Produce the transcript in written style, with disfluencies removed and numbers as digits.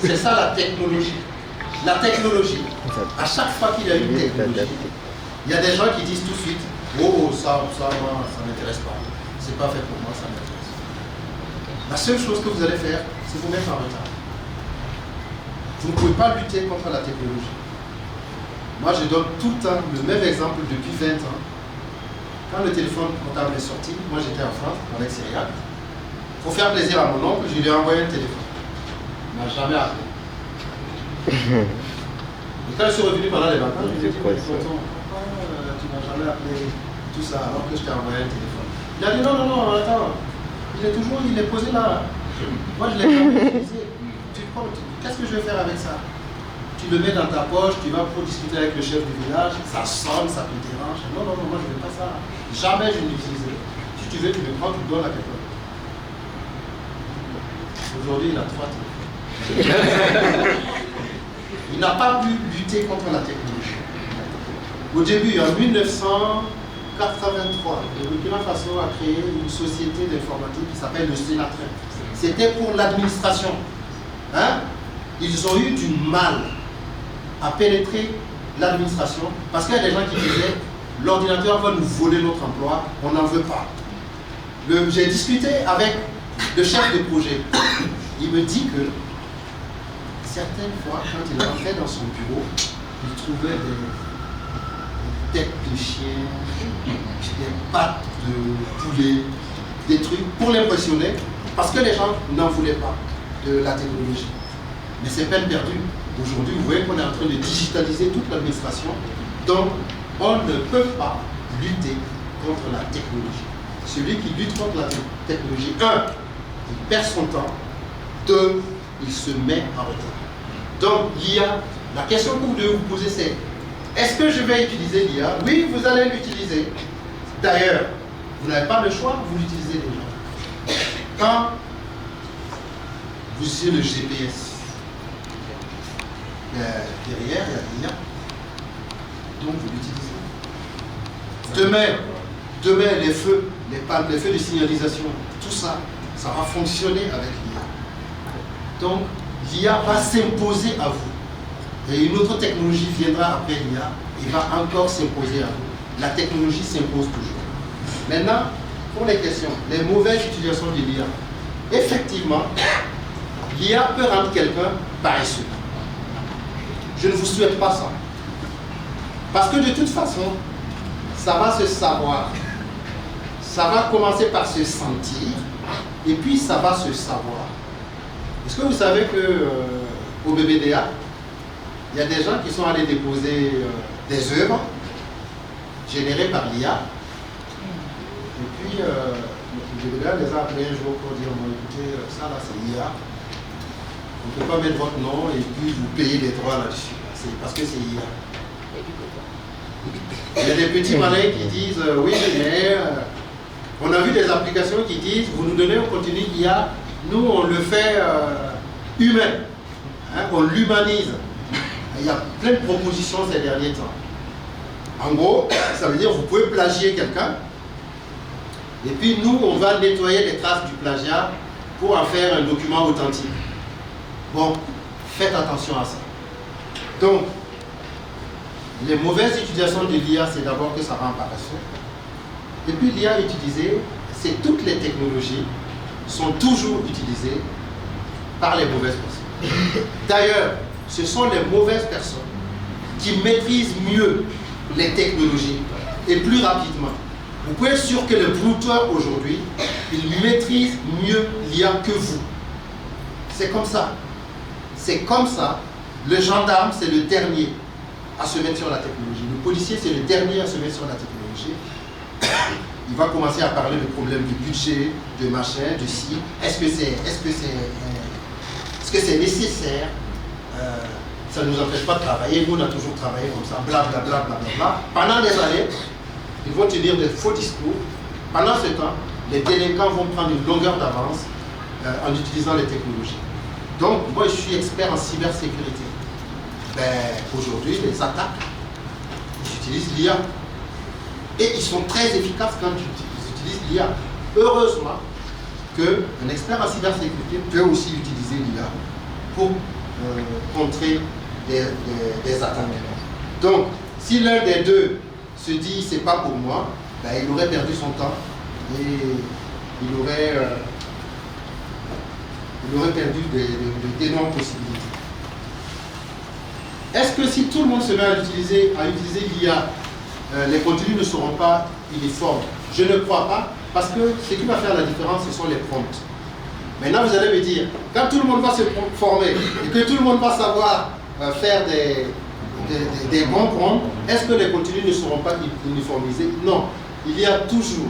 C'est ça la technologie. La technologie, à chaque fois qu'il y a une technologie, il y a des gens qui disent tout de suite, oh, ça, moi, ça ne m'intéresse pas. C'est pas fait pour moi, ça m'intéresse. La seule chose que vous allez faire, c'est vous mettre en retard. Vous ne pouvez pas lutter contre la technologie. Moi, je donne tout le temps le même exemple depuis 20 ans. Quand le téléphone portable est sorti, moi j'étais en France avec Syriac. Pour faire plaisir à mon oncle, je lui ai envoyé un téléphone. Il ne m'a jamais appelé. Et quand je suis revenu pendant les vacances, je lui ai dit, pourquoi tu ne m'as jamais appelé tout ça alors que je t'ai envoyé un téléphone? Il a dit non, attends. Il est posé là. Moi je l'ai jamais utilisé. Qu'est-ce que je vais faire avec ça? Tu le mets dans ta poche, tu vas pour discuter avec le chef du village, ça sonne, ça te dérange. Non, moi je ne veux pas ça. Jamais je ne l'utiliserai. Si tu veux, tu le prends, tu le donnes à quelqu'un. Aujourd'hui, il a 3 téléphones. Il n'a pas pu lutter contre la technologie. Au début, en 1983, le Burkina Faso a créé une société d'informatique qui s'appelle le Sénatrain. C'était pour l'administration. Hein? Ils ont eu du mal à pénétrer l'administration parce qu'il y a des gens qui disaient l'ordinateur va nous voler notre emploi, on n'en veut pas. J'ai discuté avec le chef de projet. Il me dit que certaines fois, quand il rentrait dans son bureau, il trouvait des têtes de chien, des pattes de poulet, des trucs pour l'impressionner parce que les gens n'en voulaient pas de la technologie. Mais c'est peine perdue. Aujourd'hui, vous voyez qu'on est en train de digitaliser toute l'administration. Donc, on ne peut pas lutter contre la technologie. Celui qui lutte contre la technologie, 1, il perd son temps. 2, il se met en retard. Donc, l'IA, la question que vous devez vous poser, c'est est-ce que je vais utiliser l'IA? Oui, vous allez l'utiliser. D'ailleurs, vous n'avez pas le choix, vous l'utilisez déjà. Quand vous utilisez le GPS, derrière, il y a l'IA. Donc, vous l'utilisez. Demain, les feux, les pannes, les feux de signalisation, tout ça, ça va fonctionner avec l'IA. Donc, l'IA va s'imposer à vous. Et une autre technologie viendra après l'IA et va encore s'imposer à vous. La technologie s'impose toujours. Maintenant, pour les questions, les mauvaises utilisations de l'IA. Effectivement, l'IA peut rendre quelqu'un paresseux. Je ne vous souhaite pas ça. Parce que de toute façon, ça va se savoir. Ça va commencer par se sentir et puis ça va se savoir. Est-ce que vous savez qu'au BBDA, il y a des gens qui sont allés déposer des œuvres générées par l'IA. Et puis, le BBDA les a appelés un jour pour dire, bon, écoutez, ça là c'est l'IA. On ne peut pas mettre votre nom et puis vous payer des droits là-dessus. C'est parce que c'est IA. Il y a des petits malins qui disent, oui, mais on a vu des applications qui disent, vous nous donnez un contenu IA, nous on le fait humain. Hein, on l'humanise. Il y a plein de propositions ces derniers temps. En gros, ça veut dire que vous pouvez plagier quelqu'un et puis nous, on va nettoyer les traces du plagiat pour en faire un document authentique. Bon, faites attention à ça. Donc, les mauvaises utilisations de l'IA, c'est d'abord que ça rend paresseux. Et puis l'IA utilisée, c'est toutes les technologies sont toujours utilisées par les mauvaises personnes. D'ailleurs, ce sont les mauvaises personnes qui maîtrisent mieux les technologies et plus rapidement. Vous pouvez être sûr que le brouteur aujourd'hui, il maîtrise mieux l'IA que vous. C'est comme ça. C'est comme ça. Le gendarme, c'est le dernier à se mettre sur la technologie. Le policier, c'est le dernier à se mettre sur la technologie. Il va commencer à parler de problèmes de budget, de machin, de si. Est-ce que c'est nécessaire? Ça ne nous empêche pas de travailler. Nous, on a toujours travaillé comme ça. Blablabla. Bla, bla, bla, bla. Pendant des années, ils vont tenir des faux discours. Pendant ce temps, les délinquants vont prendre une longueur d'avance en utilisant les technologies. Donc, moi, je suis expert en cybersécurité. Ben, aujourd'hui, les attaques, ils utilisent l'IA. Et ils sont très efficaces quand ils utilisent l'IA. Heureusement qu'un expert en cybersécurité peut aussi utiliser l'IA pour contrer des attaques. Donc, si l'un des deux se dit c'est pas pour moi, ben, il aurait perdu son temps et il aurait perdu d'énormes possibilités. Est-ce que si tout le monde se met à utiliser l'IA, les contenus ne seront pas uniformes? Je ne crois pas, parce que ce qui va faire la différence, ce sont les prompts. Maintenant, vous allez me dire, quand tout le monde va se former et que tout le monde va savoir faire des bons prompts, est-ce que les contenus ne seront pas uniformisés? Non, il y a toujours